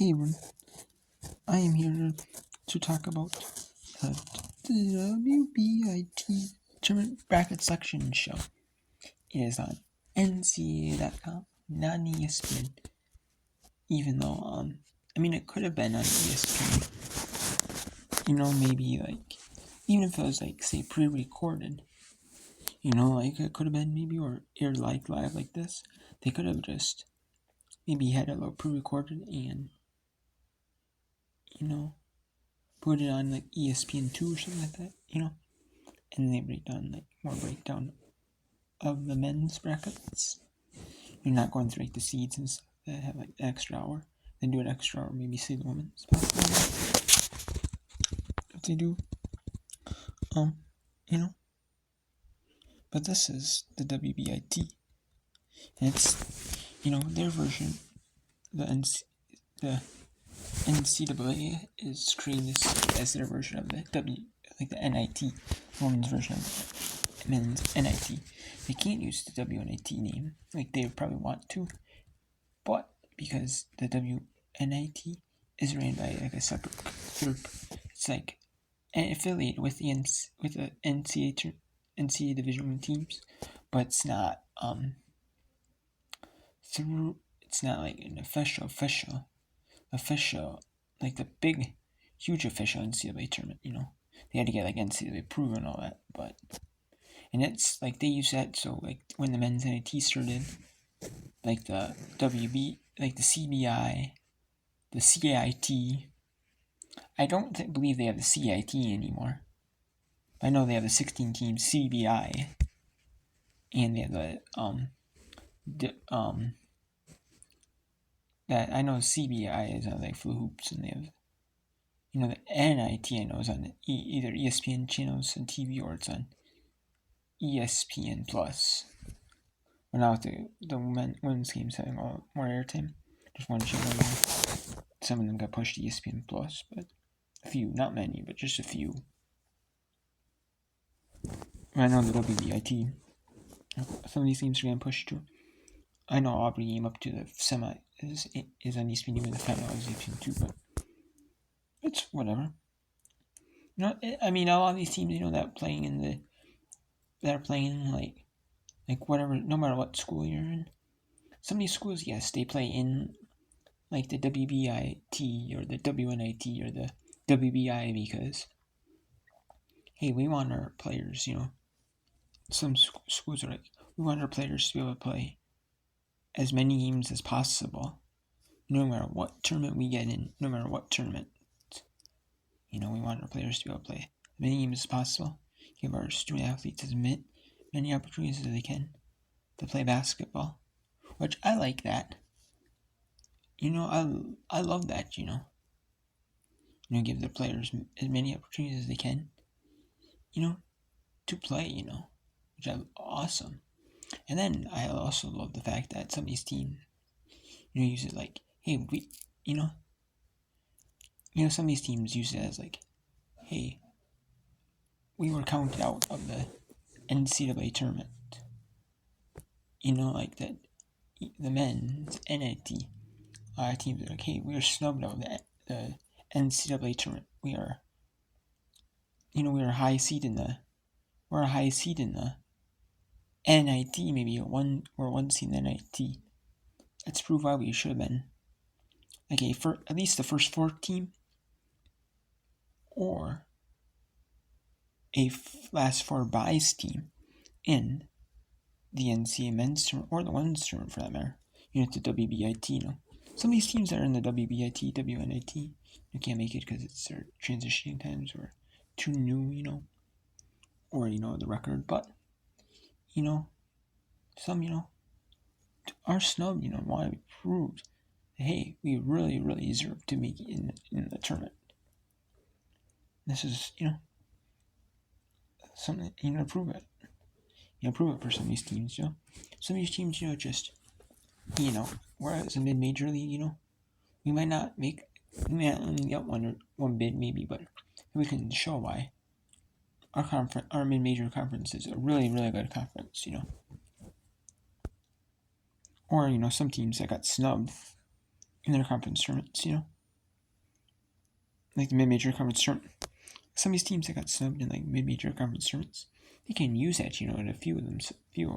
Hey everyone, I am here to talk about the WBIT tournament bracket selection show. It is on NCAA.com, not on ESPN. Even though, it could have been on ESPN. Maybe even if it was say pre-recorded, it could have been maybe or aired live like this. They could have just maybe had it a little pre-recorded and put it on ESPN2 or something like that, and they break down more breakdown of the men's brackets. You're not going through the seeds and stuff that have an extra hour. Then do an extra hour, maybe see the women's possibly. If they do, But this is the WBIT, and it's their version. The NCAA is creating this as their version of the the NIT, women's version of the men's NIT. They can't use the WNIT name, they probably want to, but because the WNIT is ran by a separate group, it's affiliated with the NCAA Division I teams, but it's not it's not an official the big huge official NCAA tournament. They had to get NCAA approval and all that, and it's they use that so when the men's NIT started, the WB the CBI, the CIT. I don't believe they have the CIT anymore. I know they have the 16 team CBI, and they have that I know CBI is on for hoops, and they have the NIT I know is on either ESPN channels on TV or it's on ESPN Plus. But now with the women's games having more airtime, just one channel more. Some of them got pushed to ESPN Plus, but a few, not many, but just a few. I know the WBIT, some of these games are getting pushed to. I know Aubrey game up to the semi is on ESPN, and the final is ESPN 2, but it's whatever. A lot of these teams, that are playing whatever, no matter what school you're in. Some of these schools, yes, they play in the WBIT or the WNIT or the WBI because, hey, we want our players, some schools are we want our players to be able to play as many games as possible, no matter what tournament we get in, no matter what tournament. We want our players to be able to play as many games as possible, give our student athletes as many opportunities as they can to play basketball, which I like that. I love that, give the players as many opportunities as they can, to play, which is awesome. And then I also love the fact that some of these teams, use it hey, we, some of these teams use it as hey, we were counted out of the NCAA tournament. That the men's NIT teams are hey, we are snubbed out of the NCAA tournament. We are, we're a high seed in the NIT, maybe we're one seed in the NIT. Let's prove why we should have been for at least the first 4 team, or a last 4 buys team in the NCAA men's tournament or the women's tournament for that matter. The WBIT. Some of these teams that are in the WBIT, WNIT, you can't make it because it's their transitioning times or too new, or the record. But some are snubbed. Want to be proved that, hey, we really, really deserve to make it in the tournament. This is something to prove it. Prove it for some of these teams. Some of these teams, just whereas a mid-major league, we might only get one bid maybe, but we can show why our mid-major conference is a really, really good conference, Or, some teams that got snubbed in their conference tournaments, like the mid-major conference tournament. Some of these teams that got snubbed in like mid-major conference tournaments, they can use that, and a few of them, few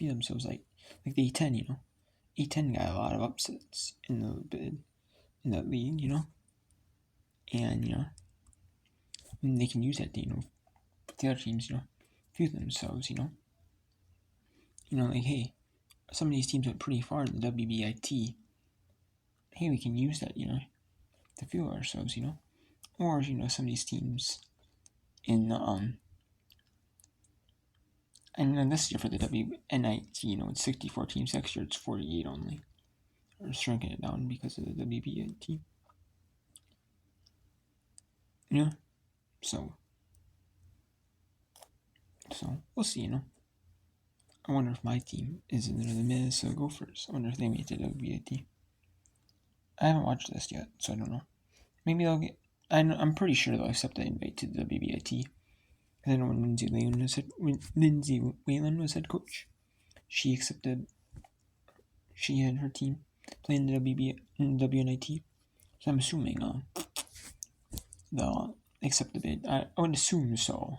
themselves like the A10, A10 got a lot of upsets in the bid in that league, and and they can use that to, the other teams, few themselves, like, hey, some of these teams went pretty far in the WBIT. Hey, we can use that, to fuel ourselves, or some of these teams in the and then this year for the WNIT, it's 64 teams. Next year it's 48 only. We're shrinking it down because of the WBIT. Yeah. So we'll see, I wonder if my team is in the Minnesota Gophers. I wonder if they made the WBIT. I haven't watched this yet, so I don't know. Maybe they'll get. I'm pretty sure they'll accept the invite to the WBIT. I know when Lindsay Whalen was head coach, she accepted. She had her team playing the WNIT. So I'm assuming they'll accept the bid. I would assume so.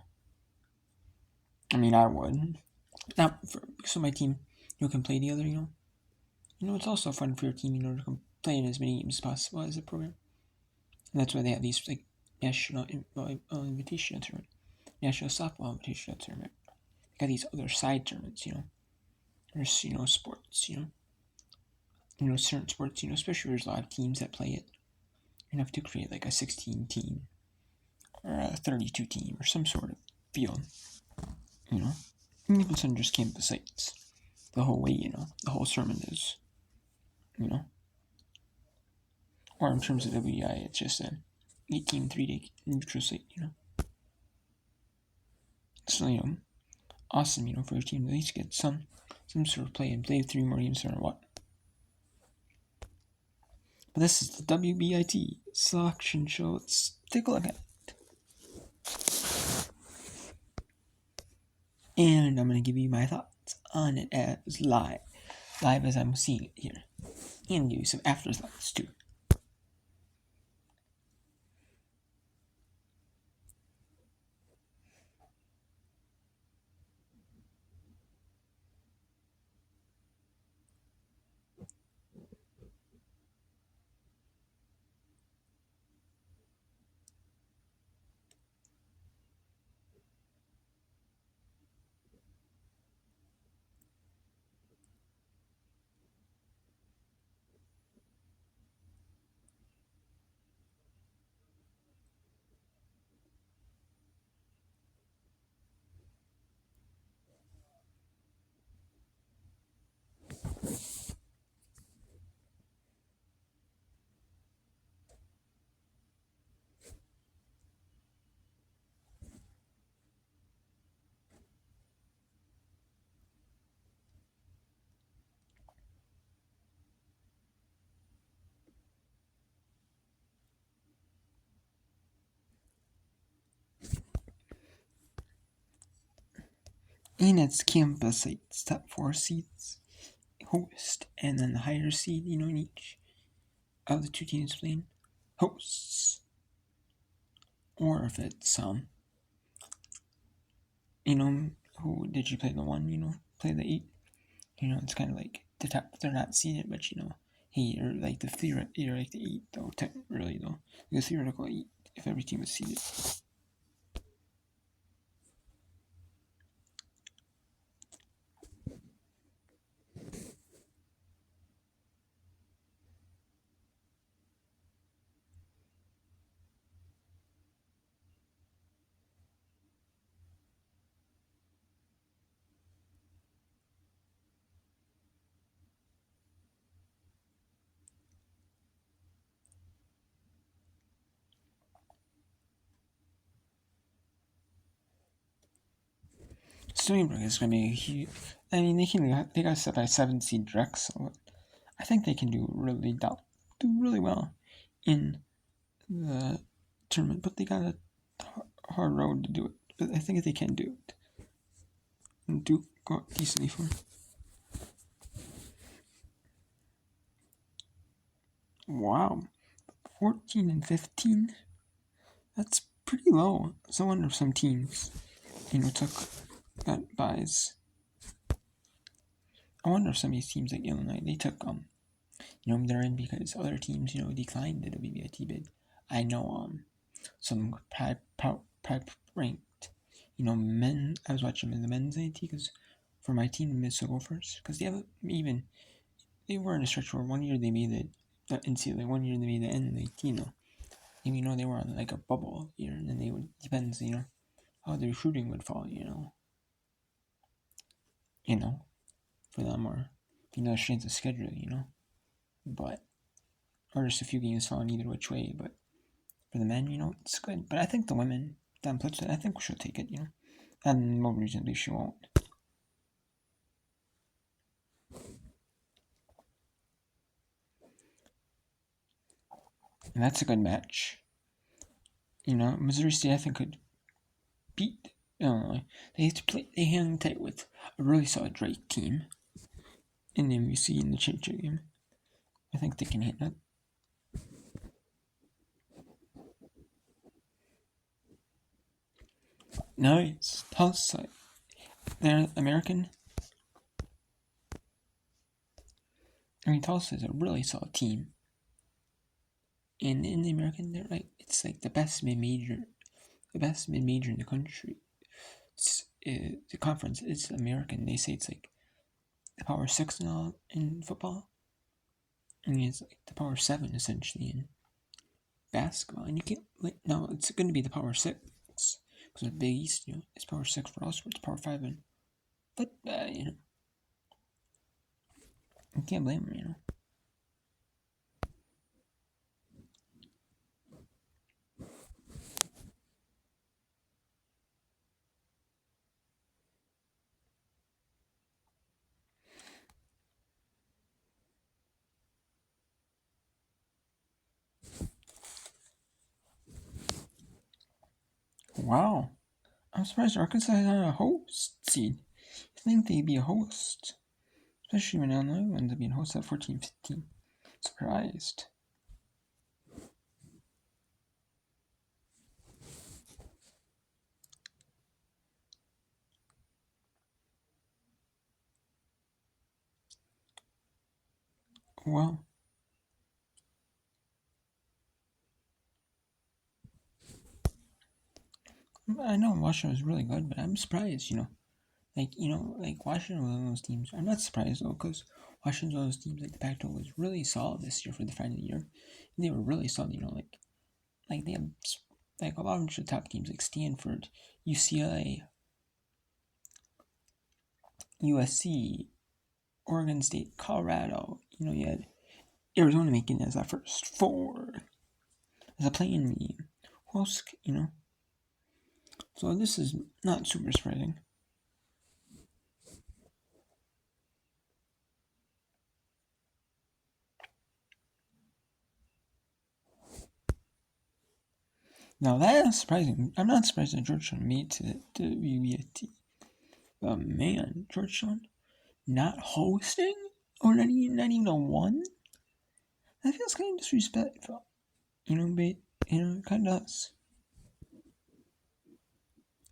I mean, I would. Not so my team, can play together. It's also fun for your team, to play in as many games as possible as a program. And that's why they have these like national invitational tournament, national softball invitational tournament. They got these other side tournaments, There's sports, certain sports, especially there's a lot of teams that play it. You have to create like a 16 team or a 32 team or some sort of field, And even some just campus sites. The whole way, the whole sermon is, Or in terms of WBI, it's just an 8-team, 3-day neutral site, So, awesome, for your team to at least get some sort of play and play 3 more games or what. But this is the WBIT selection show. Let's take a look at it. And I'm going to give you my thoughts on it as live as I'm seeing it here. And give you some after thoughts too. And it's campus sites, top 4 seeds, host, and then the higher seed, in each of the 2 teams playing hosts. Or if it's, who did you play the 1, play the 8? It's kind of like the top, they're not seeded, but, hey, you're like you're like the 8, though, really, though. The theoretical 8, if every team was seeded. Stony Brook is going to be a huge. I mean, they got set by 7 seed Drexel. I think they can do really well in the tournament, but they got a hard road to do it. But I think they can do it and do go decently for. Wow, 14 and 15. That's pretty low. So I wonder if some teams, took that buys. I wonder if some of these teams like Illinois, they took they're in because other teams, declined the WBIT bid. I know some ranked, men. I was watching in the men's NIT because for my team, the Minnesota Gophers, because they were in a stretch where one year they made the NCAA, one year they made the NIT, and they were on like a bubble year, and then they would depends, how the recruiting would fall, for them, or the strength of schedule, but or just a few games falling either which way, but for the men, it's good. But I think the women, Dan Plitzit, I think she'll take it, and no reason she won't. And that's a good match. Missouri State, I think, could beat Illinois. They hang tight with a really solid Drake team in the MVC in the championship game. I think they can hit that. Nice. Tulsa. They're American. Tulsa is a really solid team. And in the American, it's like the best mid-major in the country. The conference is American. They say it's like the Power 6 now in football. And it's like the Power 7 essentially in basketball. And you can't it's going to be the Power 6 because the Big East, it's Power 6 for all sports, Power 5 but you can't blame them, Wow. I'm surprised Arkansas is not a host seed. I think they'd be a host. Especially when Illinois ends up being a host at 14-15. Surprised. Well, I know Washington was really good, but I'm surprised, like Washington was one of those teams. I'm not surprised though, because Washington's one of those teams like the Pac-12 was really solid this year for the final year. And they were really solid, like they have like a lot of the top teams like Stanford, UCLA, USC, Oregon State, Colorado. You had Arizona making it as that first four as a play-in game. Who else, So this is not super surprising. Now that is surprising. I'm not surprised that Georgetown made to the WBIT. But man, Georgetown not hosting or not even a one. That feels kind of disrespectful. But kind of does.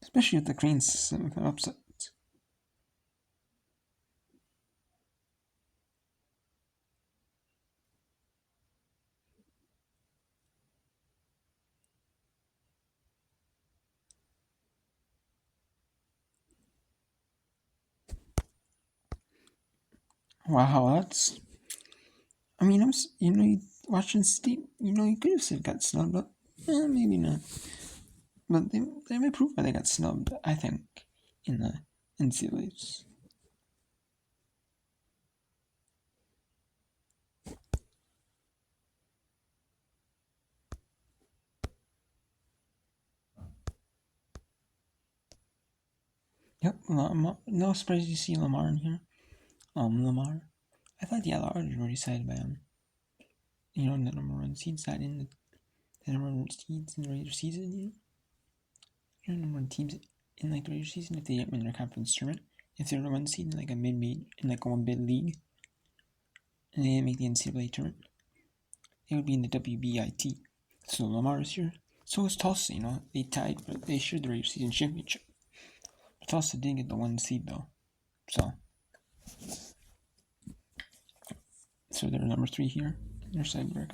Especially with the Cranes upset. Wow, that's. Washington State. You could have said got snubbed, but maybe not. But they may prove why they got snubbed. I think in the NCAA's. Yep, no surprise you see Lamar in here. Lamar. I thought the LRs were decided by the number one seeds that in the number one seeds in the regular season. Number one teams in like the regular season if they didn't win their conference tournament. If they're the one seed in like a mid in like a one bid league, and they didn't make the NCAA tournament, it would be in the WBIT. So Lamar is here. So is Tulsa, they tied, but they shared the regular season championship. But Tulsa didn't get the 1 seed though. So they're number 3 here in their side record.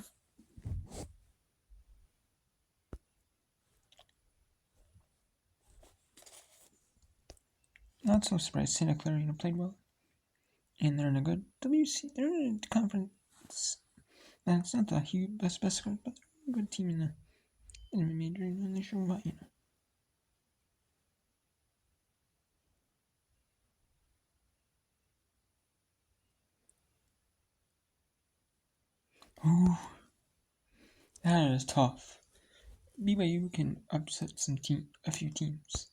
Not so surprised. Santa Clara, played well. And they're in a good WC. They're in a conference. It's not the huge best record, but they're a good team in the major, and they show what, Ooh, that is tough. BYU can upset a few teams.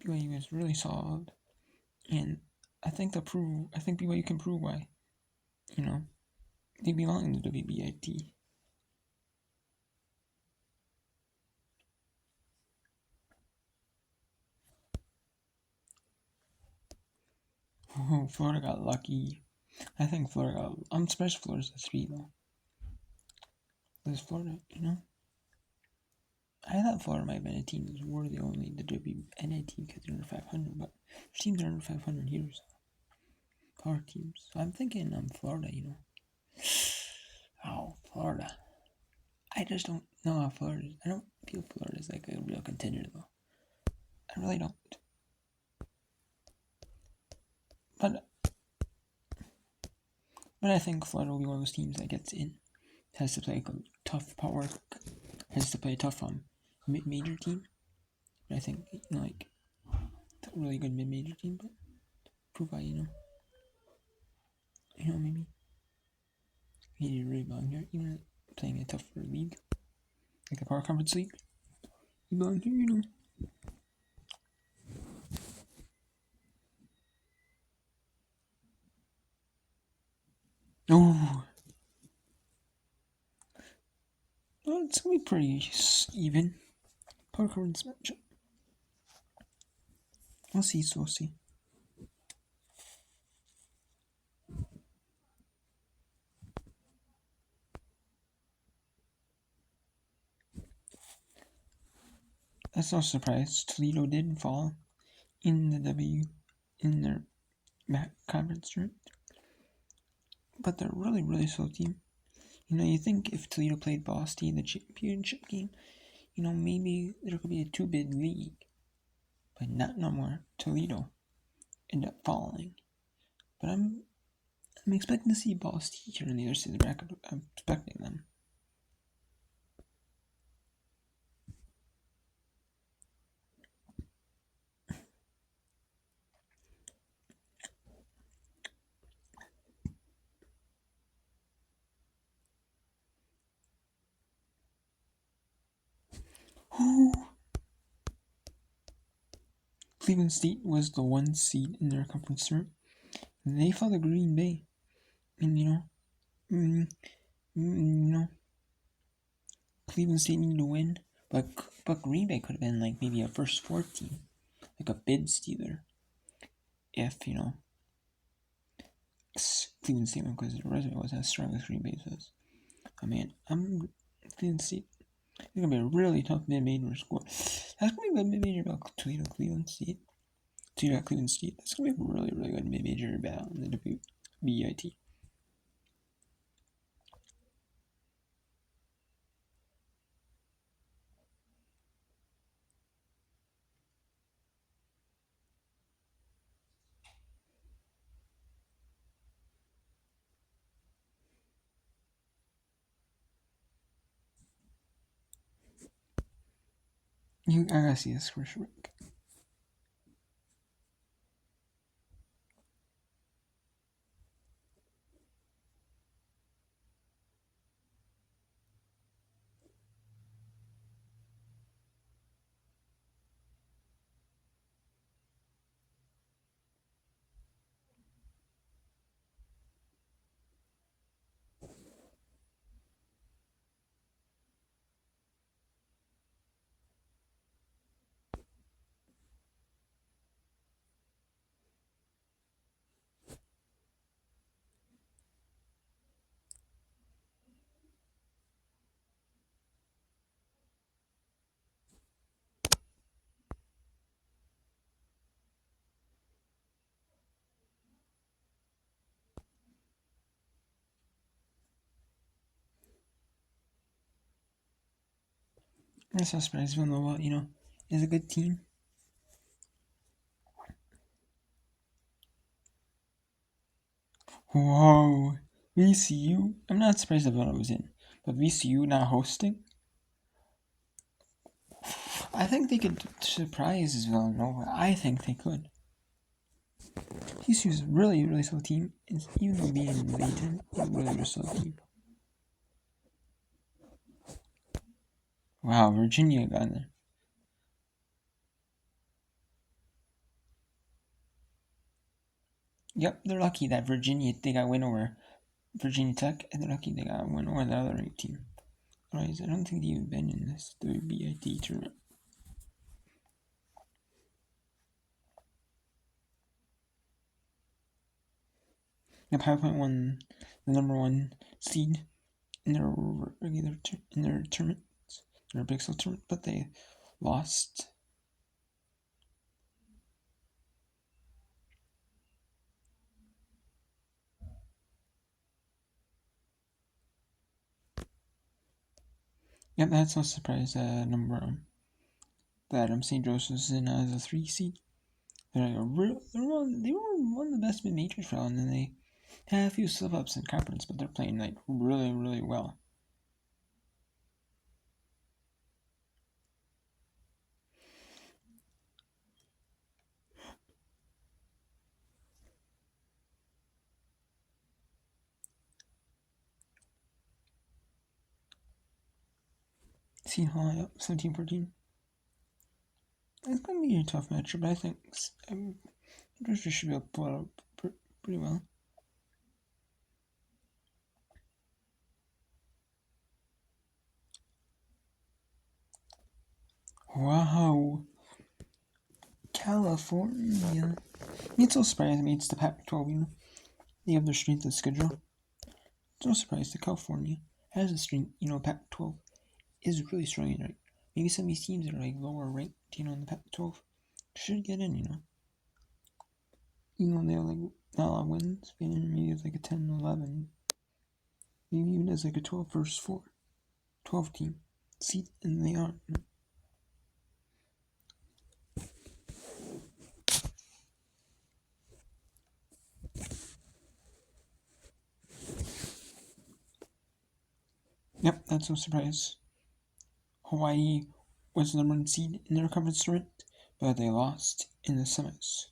BYU is really solid, and I think BYU can prove why, they belong in the WBIT. Oh, Florida got lucky. I think I'm surprised Florida's the 3 though. Because Florida, I thought Florida might have been a team that's worthy only the WNIT because they're under 500, but teams are under 500 here, so power teams. So I'm thinking Florida, Oh, Florida. I just don't know how Florida is. I don't feel Florida is like a real contender, though. I really don't. But I think Florida will be one of those teams that gets in. Has to play like a tough power. Has to play a tough mid-major team. But I think, like, a really good mid-major team, but prove why, maybe he did really belong here, even playing a tougher league, like the Power Conference League. He belong here, Oh, well, it's gonna be pretty even. Power Conference matchup. We'll see. That's no surprise. Toledo did fall in their conference tournament, but they're a really, really slow team. You think if Toledo played Ball State in the championship game, maybe there could be a 2-bid league, but not no more. Toledo ended up falling, but I'm expecting to see Ball State here on the other side of the bracket. I'm expecting them. Cleveland State was the 1 seed in their conference tournament. They fell to Green Bay, and Cleveland State needed to win, but Green Bay could have been like maybe a first 4 team, like a bid stealer, if Cleveland State, because their resume wasn't as strong as Green Bay's was. I'm Cleveland State. It's gonna be a really tough mid-major score. That's gonna be a good mid-major about Cleveland State. Cleveland State. That's gonna be a really, really good mid-major battle in the WBIT. I gotta see this first rank. I'm so surprised Villanova, is a good team. Whoa, VCU. I'm not surprised that Villanova was in, but VCU not hosting. I think they could surprise Villanova. I think they could. VCU's really, really solid team. It's even being in the A10, really, really solid team. Wow, Virginia got in there. Yep, they're lucky that they got a win over Virginia Tech, and they're lucky they got a win over the other team. Otherwise, I don't think they've even been in this WBIT tournament. The PowerPoint won the number one seed in their tournament, their Big South tournament, but they lost. Yep, that's no surprise. That St. Joseph's in as a 3 seed. They were one of the best mid majors for all, and then they had a few slip ups in conference, but they're playing like really, really well. Seton Hall, yep, 17-14. It's going to be a tough matchup, but I think Georgia should be able to pull it out pretty well. Wow. California. It's so surprising me. It's the Pac-12, They have their strength of schedule. It's no surprise that California has a strength, Pac-12 is really strong, right? Maybe some of these teams that are like lower ranked, in the Pac-12 should get in, Even though they have like not a lot of wins, maybe it's like a 10-11. Maybe even as like a 12 versus 4, 12 team seed, and they are. Yep, that's no surprise. Hawaii was the number one seed in their conference tournament, but they lost in the semis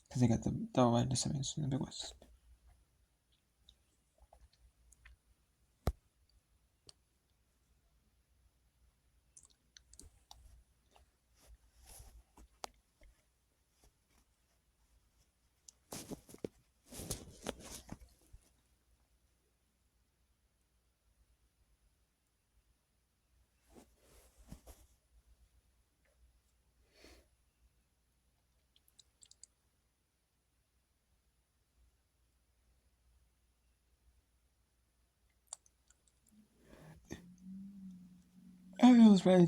because they got the WNIT semis in the Big West. I was right,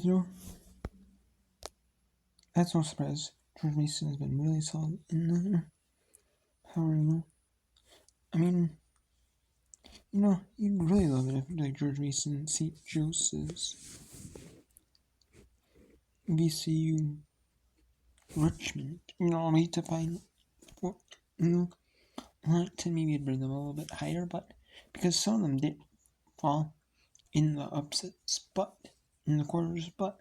That's no surprise. George Mason has been really solid in the power, I mean, you'd really love it if like George Mason, St. Joseph's, VCU, Richmond, only to find, to maybe bring them a little bit higher, but because some of them did fall in the upsets, but in the quarters, but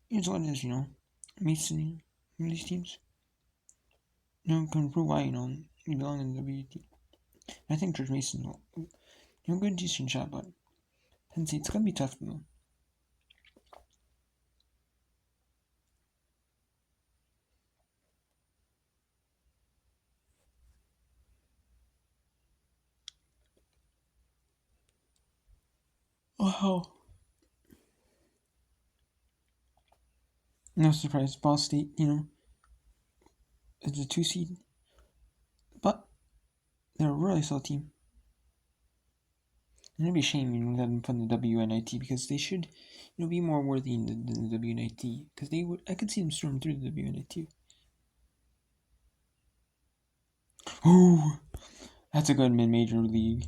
here's what it is, Mason, these teams, can prove why, you belong in the WBIT. I think George Mason will, good decent shot, but Penn State's gonna be tough though. Wow. No surprise, Ball State, is a 2 seed, but they're a really solid team. And it'd be a shame, let them put in the WNIT because they should, be more worthy than the WNIT because I could see them storm through the WNIT. Ooh, that's a good mid-major league.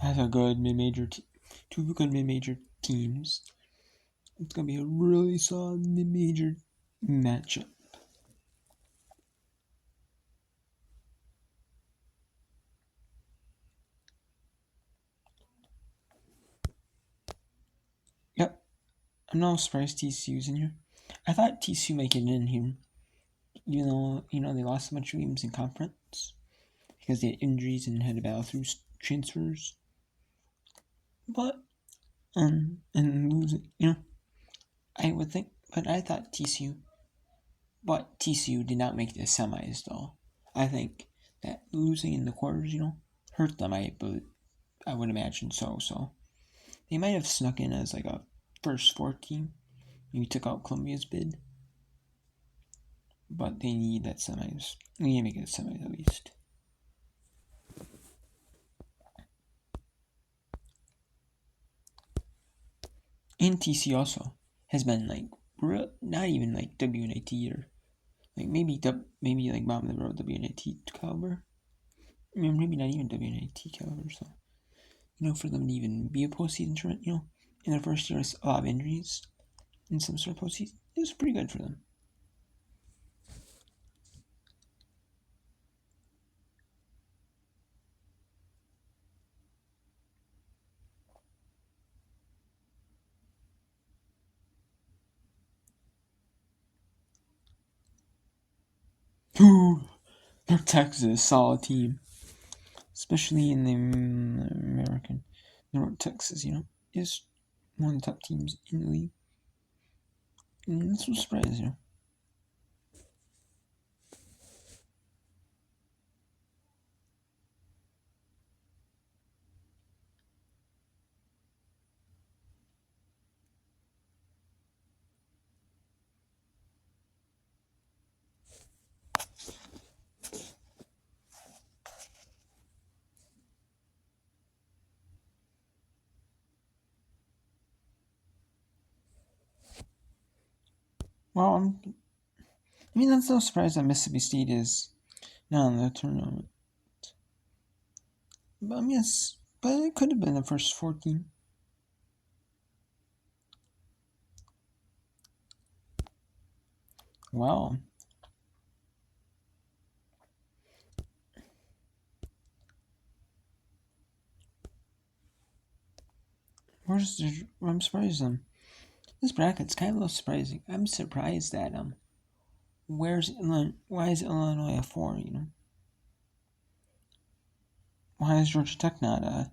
That's a good mid-major team. two good mid-major teams. It's going to be a really solid mid-major matchup. Yep, I'm not surprised TCU's in here. I thought TCU might get in here, even though, they lost a bunch of games in conference because they had injuries and had to battle through transfers. But, and losing, I would think, but I thought TCU. But TCU did not make the semis, though. I think that losing in the quarters, hurt them. I would imagine so. So they might have snuck in as like a first four team. Maybe took out Columbia's bid. But they need that semis. They need to make it a semis at least. And TC also has been like not even like WNIT or like maybe like bottom of the road WNIT caliber. I mean, maybe not even WNIT caliber. So for them to even be a postseason tournament, in their first year, a lot of injuries in some sort of postseason, it was pretty good for them. Ooh, North Texas is a solid team, especially in the American. North Texas, is one of the top teams in the league. And that's no surprise, Well, that's no surprise that Mississippi State is not in the tournament. But but it could have been the first 14. Wow. I'm surprised this bracket's kind of a little surprising. I'm surprised that why is Illinois a 4, Why is Georgia Tech not a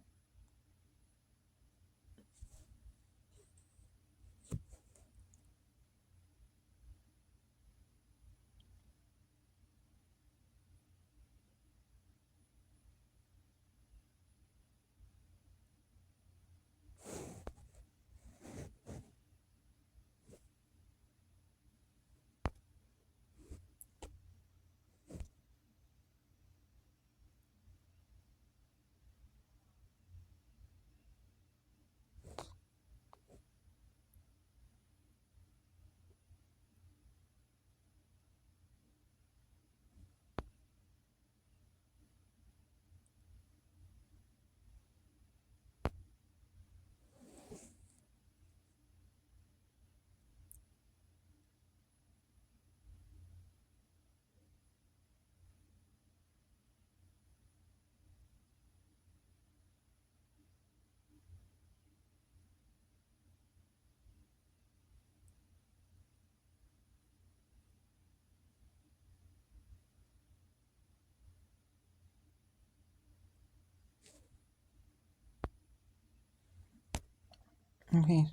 Okay.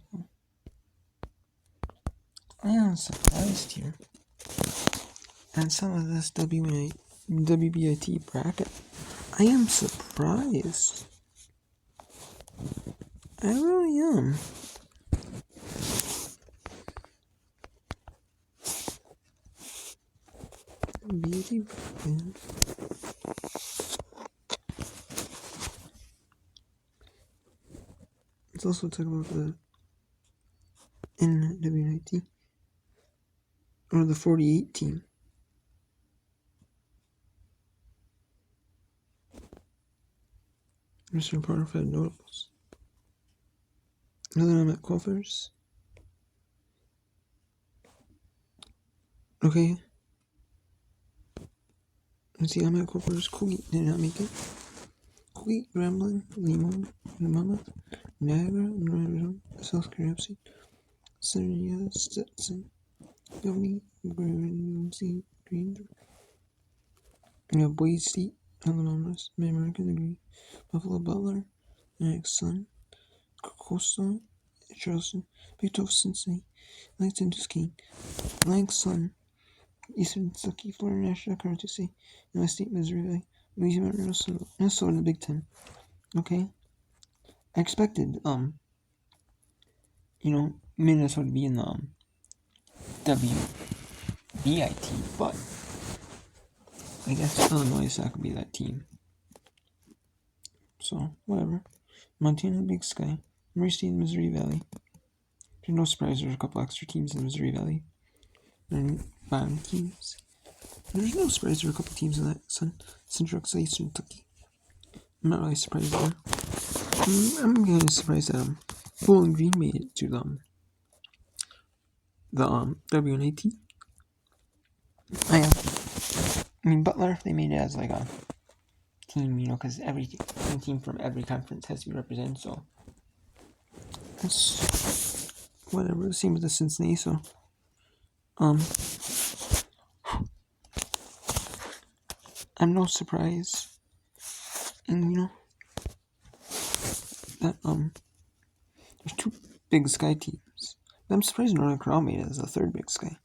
I am surprised here at some of this WBIT bracket. I am surprised. I really am. BIT bracket. Let's also talk about the NWNIT or the 48 team. Mr. Parfait notables. And then I'm at qualifiers. Okay. Let's see, I'm at qualifiers. Coogee did not make it. Coogee, Grambling, Limon, Mammoth, Niagara, Northern, South Korea, Syria, Stetson, Gummy, Guernsey, Green, Boise, Alabama, Mid-American Degree, Buffalo Butler, Phoenix Sun, Coastal, Charleston, Big 12 Cincinnati, Langston Duquesne, Lang Sun, Eastern Kentucky, Florida National Currency, and my state Missouri Valley, Louisiana, Minnesota in the Big Ten. Okay, I expected Minnesota to be in the WBIT, but I guess Illinois is not gonna be that team. So whatever. Montana, Big Sky, Murray State, Missouri Valley. There's no surprise. There's a couple extra teams in the Missouri Valley. And bottom teams. There's no surprise. There are a couple teams in that Central Eastern Kentucky. I'm not really surprised there. I'm kind of surprised that Bowling Green made it to the WNIT. I mean Butler, they made it as like a team, because every team from every conference has to be represented. So that's whatever. Same with the Cincinnati. So I'm no surprise, and that there's two Big Sky teams. But I'm surprised Northern Corral made it as the third Big Sky.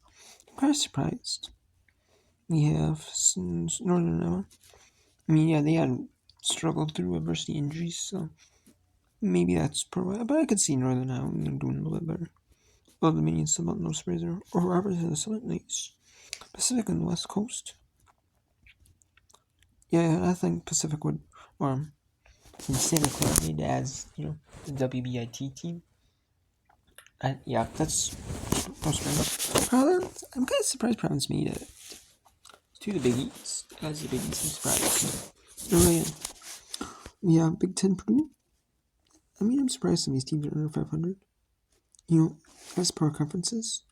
I'm kind of surprised. We have Northern Iowa. I mean, yeah, they had struggled through adversity injuries, so maybe that's probably. But I could see Northern Iowa doing a little bit better. Well, the Dominion, Summit, no surprise there. Or Roberts and the Summit Knights. Pacific and the West Coast. Yeah, I think Pacific would, and Santa Clara made it as the WBIT team. Yeah, that's no surprise. Providence, I'm kind of surprised Providence made it to the Big East. As the Big East, I'm surprised. Really, yeah, Big Ten Purdue. I mean, I'm surprised some of these teams are under 500. As per conferences,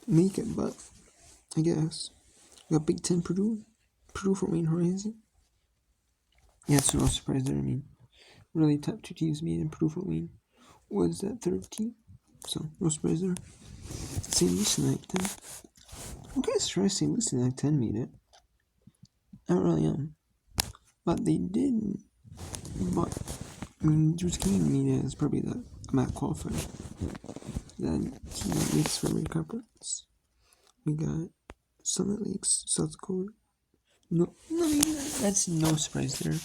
make it, but I guess we got Big Ten Purdue for Wayne Horizon. Yeah, it's no surprise there. I mean, really top two teams made in Purdue for Wayne was that third team, so no surprise there. St. Lucie in 10. I'm kind of surprised St. Lucie in 10 made it. I don't really am, but they did. But I mean, Duquesne made it as probably the MAC qualifier. Then team makes for every conference. We got Summit Lakes, South Dakota. No, that's no surprise there.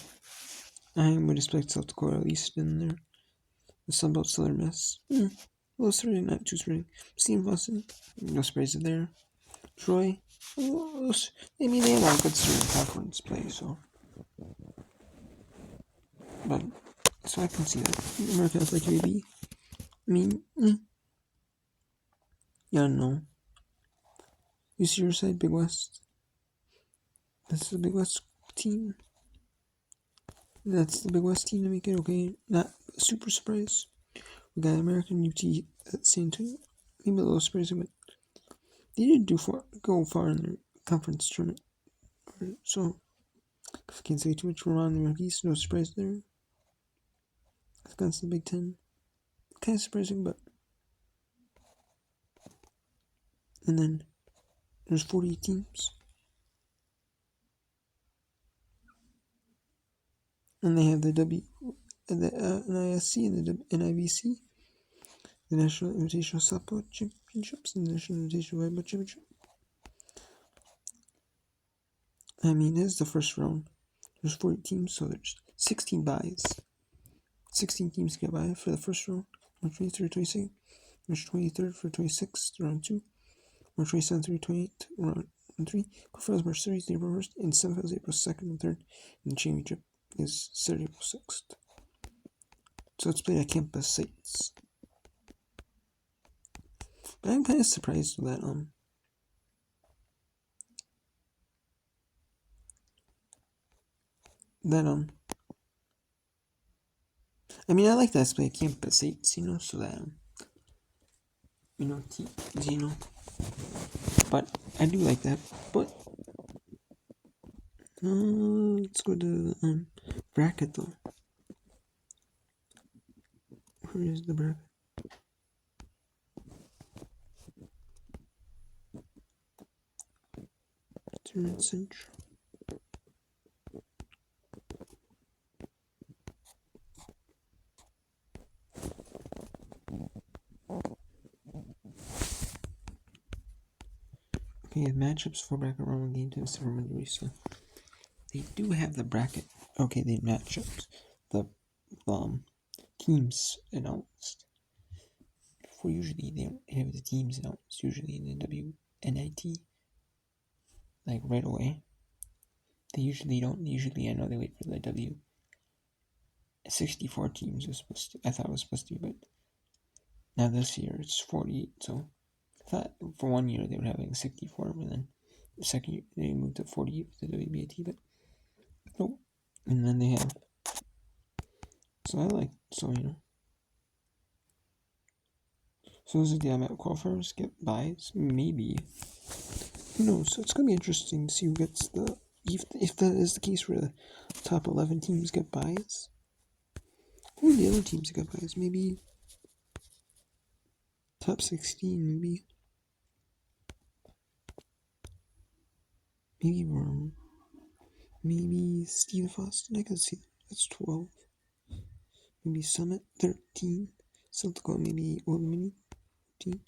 I would expect South Dakota at least in there. The Sunbelt Southern Miss. Well, certainly not too surprising. Steve Boston, no surprise there. Troy, well, I mean, they have a good student conference play, so. But, so I can see that. American Athletic UAB. I mean, yeah, no. You see your side, Big West. This is the Big West team. That's the Big West team to make it okay. Not super surprise. We got American UT at San Antonio. Maybe a little surprising, but they did go far in their conference tournament. So, if I can't say too much, we're on the Rockies. No surprise there. Against the Big Ten. Kind of surprising, but. And then there's 40 teams. And they have the NISC and the NIVC, the National Invitational Softball Championships and the National Invitational Volleyball Championship. I mean, this is the first round. There's 40 teams, so there's 16 buys. 16 teams get by for the first round. March 23rd, 26th. March 23rd for 26th, round 2. March 27th through 28th, round 3. Quarterfinals March 30th, April 1st, and semifinals April 2nd and 3rd. And the championship is Saturday, April 6th. So it's played at campus sites. But I'm kind of surprised that I mean, I like to play campus 8s, so that, teams, but I do like that, but, let's go to the, bracket, though. Where is the bracket? Tournament Central. Okay, matchups for bracket round game to ceremony, so they do have the bracket. Okay, the matchups, the teams announced. For usually they don't have the teams announced. Usually in the WNIT, like right away. They usually don't. Usually I know they wait for the 64 teams was supposed to. I thought it was supposed to be, but now this year it's 48. So I thought for 1 year they were having 64, but then the second year they moved to 48 with the WBIT, but nope. And then they have. So So those are the automatic qualifiers get buys, maybe. Who knows? So it's gonna be interesting to see who gets the. If that is the case where the top 11 teams get buys, who are the other teams that get buys? Maybe top 16, maybe. Maybe Steve Austin, I could see that. That's 12. Maybe Summit, 13. South Dakota, maybe Old Mini, 14.